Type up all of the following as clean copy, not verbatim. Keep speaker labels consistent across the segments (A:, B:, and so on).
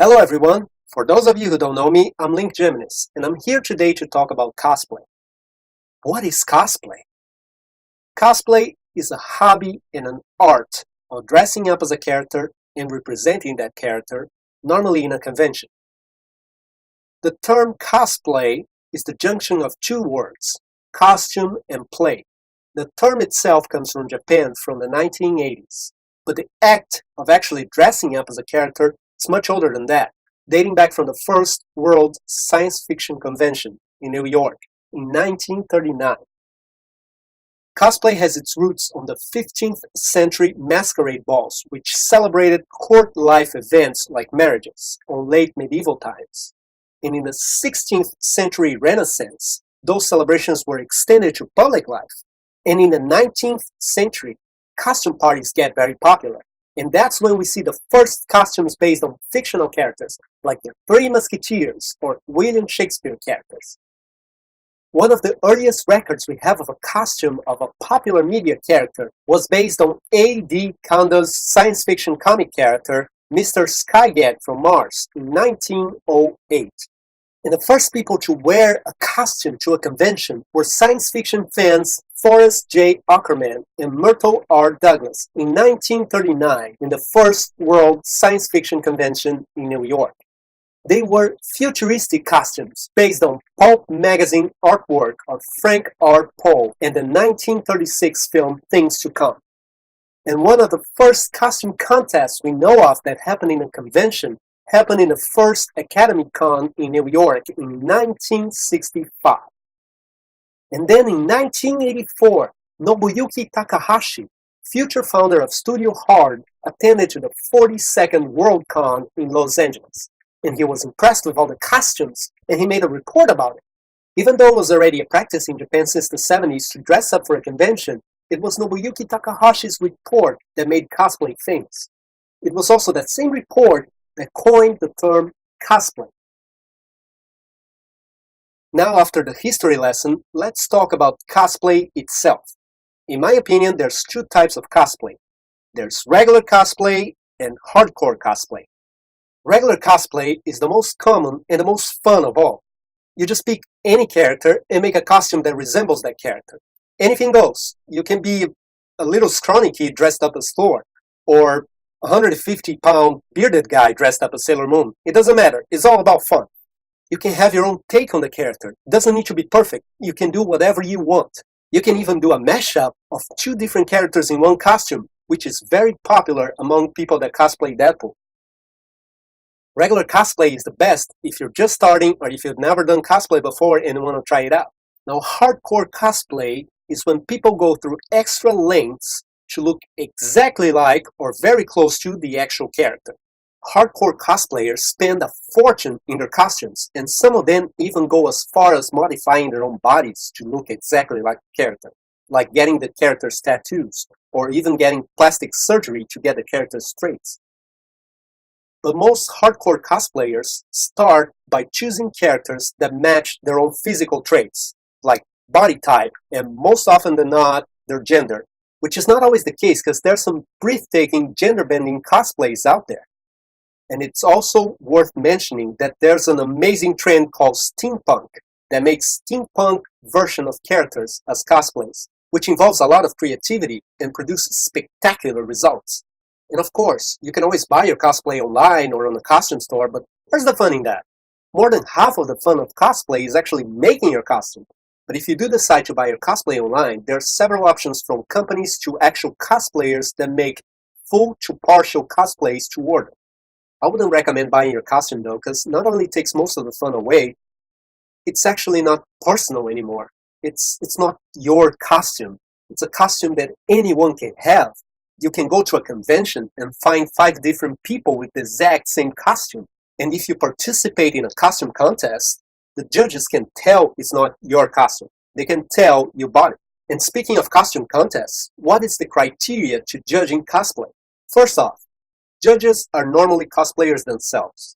A: Hello everyone! For those of you who don't know me, I'm Geminis, and I'm here today to talk about cosplay. What is cosplay? Cosplay is a hobby and an art of dressing up as a character and representing that character, normally in a convention. The term cosplay is the junction of two words, costume and play. The term itself comes from Japan from the 1980s, but the act of actually dressing up as a character is much older than that, dating back from the first World Science Fiction Convention in New York in 1939. Cosplay has its roots on the 15th century masquerade balls, which celebrated court life events like marriages on late medieval times. And in the 16th century Renaissance, those celebrations were extended to public life. And in the 19th century, costume parties get very popular. And that's when we see the first costumes based on fictional characters, like the Three Musketeers or William Shakespeare characters. One of the earliest records we have of a costume of a popular media character was based on A.D. Condo's science fiction comic character, Mr. Skyget from Mars, in 1908. And the first people to wear a costume to a convention were science fiction fans Forrest J. Ackerman and Myrtle R. Douglas in 1939 in the first World Science Fiction Convention in New York. They were futuristic costumes based on pulp magazine artwork of Frank R. Poe and the 1936 film Things to Come. And one of the first costume contests we know of that happened in a convention happened in the first Academy Con in New York in 1965. And then in 1984, Nobuyuki Takahashi, future founder of Studio Hard, attended to the 42nd World Con in Los Angeles. And he was impressed with all the costumes, and he made a report about it. Even though it was already a practice in Japan since the 70s to dress up for a convention, it was Nobuyuki Takahashi's report that made cosplay famous. It was also that same report that coined the term cosplay. Now, after the history lesson, let's talk about cosplay itself. In my opinion, there's two types of cosplay. There's regular cosplay and hardcore cosplay. Regular cosplay is the most common and the most fun of all. You just pick any character and make a costume that resembles that character. Anything goes. You can be a little scrawny kid dressed up as Thor, or a 150-pound bearded guy dressed up as Sailor Moon. It doesn't matter. It's all about fun. You can have your own take on the character. It doesn't need to be perfect. You can do whatever you want. You can even do a mashup of two different characters in one costume, which is very popular among people that cosplay Deadpool. Regular cosplay is the best if you're just starting or if you've never done cosplay before and want to try it out. Now, hardcore cosplay is when people go through extra lengths to look exactly like or very close to the actual character. Hardcore cosplayers spend a fortune in their costumes, and some of them even go as far as modifying their own bodies to look exactly like the character, like getting the character's tattoos, or even getting plastic surgery to get the character's traits. But most hardcore cosplayers start by choosing characters that match their own physical traits, like body type, and most often than not, their gender, which is not always the case because there's some breathtaking gender-bending cosplays out there. And it's also worth mentioning that there's an amazing trend called steampunk that makes steampunk version of characters as cosplays, which involves a lot of creativity and produces spectacular results. And of course, you can always buy your cosplay online or on a costume store, but where's the fun in that? More than half of the fun of cosplay is actually making your costume. But if you do decide to buy your cosplay online, there are several options from companies to actual cosplayers that make full to partial cosplays to order. I wouldn't recommend buying your costume though, because not only it takes most of the fun away, it's actually not personal anymore. It's not your costume. It's a costume that anyone can have. You can go to a convention and find 5 different people with the exact same costume. And if you participate in a costume contest, the judges can tell it's not your costume. They can tell you bought it. And speaking of costume contests, what is the criteria to judging cosplay? First off, judges are normally cosplayers themselves.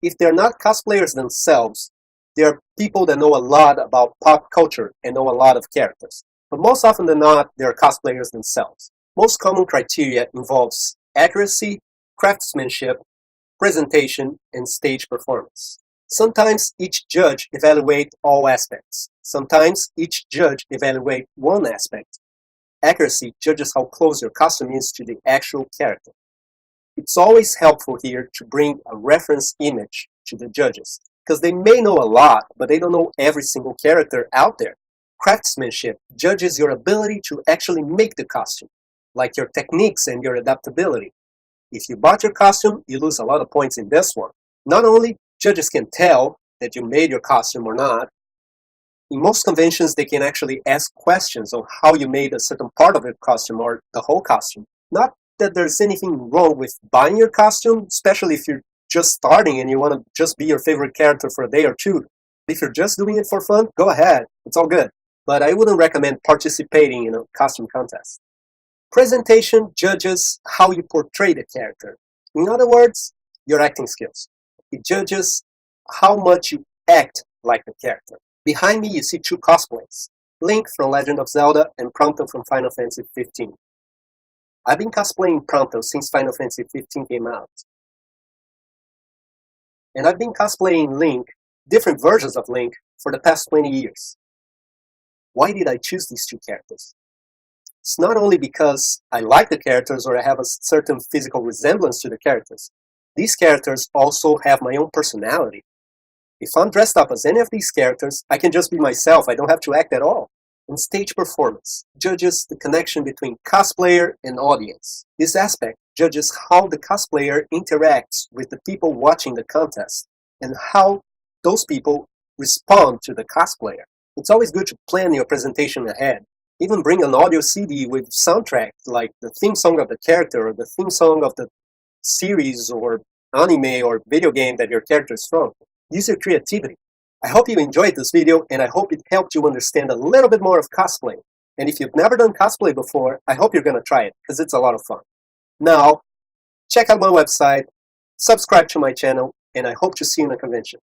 A: If they're not cosplayers themselves, they're people that know a lot about pop culture and know a lot of characters. But most often than not, they're cosplayers themselves. Most common criteria involves accuracy, craftsmanship, presentation, and stage performance. Sometimes each judge evaluates all aspects. Sometimes each judge evaluates one aspect. Accuracy judges how close your costume is to the actual character. It's always helpful here to bring a reference image to the judges, because they may know a lot, but they don't know every single character out there. Craftsmanship judges your ability to actually make the costume, like your techniques and your adaptability. If you bought your costume, you lose a lot of points in this one. Not only judges can tell that you made your costume or not, in most conventions they can actually ask questions on how you made a certain part of your costume or the whole costume. Not that there's anything wrong with buying your costume, especially if you're just starting and you want to just be your favorite character for a day or two. If you're just doing it for fun, go ahead, it's all good. But I wouldn't recommend participating in a costume contest. Presentation judges how you portray the character. In other words, your acting skills. It judges how much you act like the character. Behind me you see two cosplays, Link from Legend of Zelda and Prompto from Final Fantasy XV. I've been cosplaying Prompto since Final Fantasy XV came out. And I've been cosplaying Link, different versions of Link, for the past 20 years. Why did I choose these two characters? It's not only because I like the characters or I have a certain physical resemblance to the characters. These characters also have my own personality. If I'm dressed up as any of these characters, I can just be myself. I don't have to act at all. And stage performance judges the connection between cosplayer and audience. This aspect judges how the cosplayer interacts with the people watching the contest and how those people respond to the cosplayer. It's always good to plan your presentation ahead. Even bring an audio CD with soundtrack, like the theme song of the character or the theme song of the series or anime or video game that your character is from. Use your creativity. I hope you enjoyed this video and I hope it helped you understand a little bit more of cosplay. And if you've never done cosplay before, I hope you're going to try it because it's a lot of fun. Now, check out my website, subscribe to my channel, and I hope to see you in a convention.